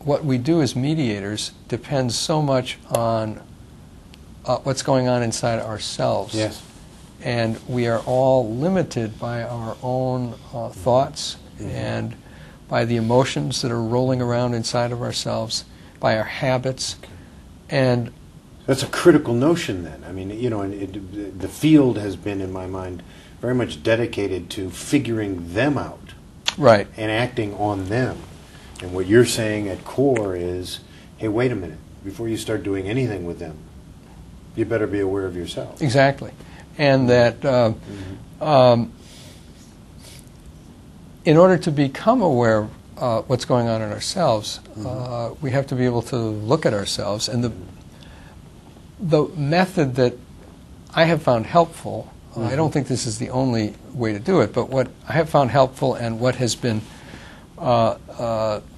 what we do as mediators depends so much on what's going on inside ourselves. Yes. And we are all limited by our own thoughts and by the emotions that are rolling around inside of ourselves, by our habits. And that's a critical notion then. I mean, you know, the field has been, in my mind, very much dedicated to figuring them out. Right. And acting on them. And what you're saying at core is, hey, wait a minute, before you start doing anything with them, you better be aware of yourself. Exactly. And that in order to become aware of what's going on in ourselves, we have to be able to look at ourselves. And the method that I have found helpful, I don't think this is the only way to do it, but what I have found helpful and what has been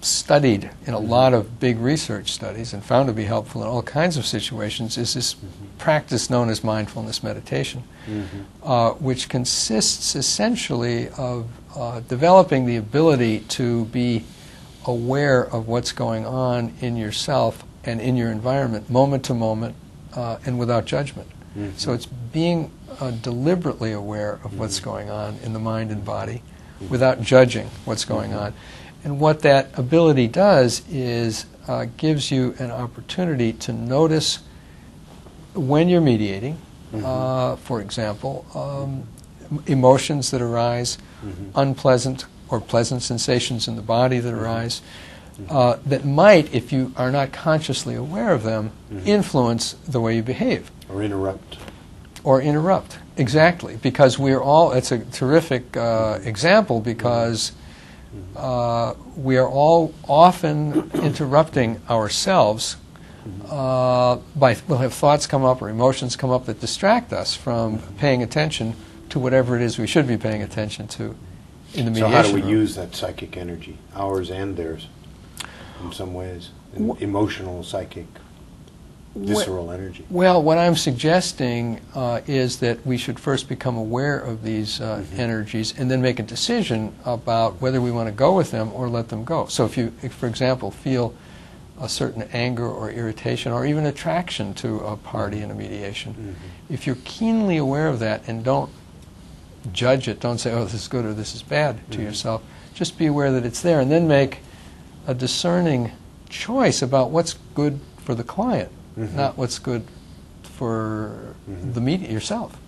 studied in a lot of big research studies and found to be helpful in all kinds of situations is this practice known as mindfulness meditation, which consists essentially of developing the ability to be aware of what's going on in yourself and in your environment moment to moment and without judgment. So it's being deliberately aware of what's going on in the mind and body without judging what's going on. And what that ability does is gives you an opportunity to notice when you're mediating, for example, emotions that arise, unpleasant or pleasant sensations in the body that arise, that might, if you are not consciously aware of them, influence the way you behave. Or interrupt. Or interrupt, exactly. Because we're all, it's a terrific example because we are all often interrupting ourselves we'll have thoughts come up or emotions come up that distract us from paying attention to whatever it is we should be paying attention to in the mediation. So how do we room. use that psychic energy, ours and theirs, in some ways? Emotional, psychic, visceral energy. Well, what I'm suggesting is that we should first become aware of these energies and then make a decision about whether we want to go with them or let them go. So if you, for example, feel a certain anger or irritation or even attraction to a party in a mediation, if you're keenly aware of that and don't judge it, don't say, oh, this is good or this is bad to yourself, just be aware that it's there and then make a discerning choice about what's good for the client, not what's good for the yourself.